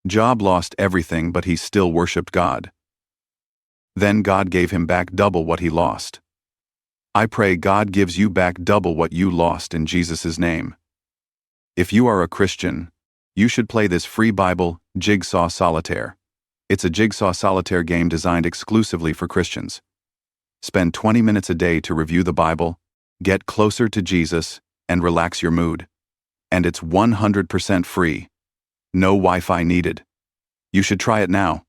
Job lost everything, but he still worshipped God. Then God gave him back double what he lost. I pray God gives you back double what you lost in Jesus' name. If you are a Christian, you should play this free Bible, Jigsaw Solitaire. It's a jigsaw solitaire game designed exclusively for Christians. Spend 20 minutes a day to review the Bible, get closer to Jesus, and relax your mood. And it's 100% free. No Wi-Fi needed. You should try it now.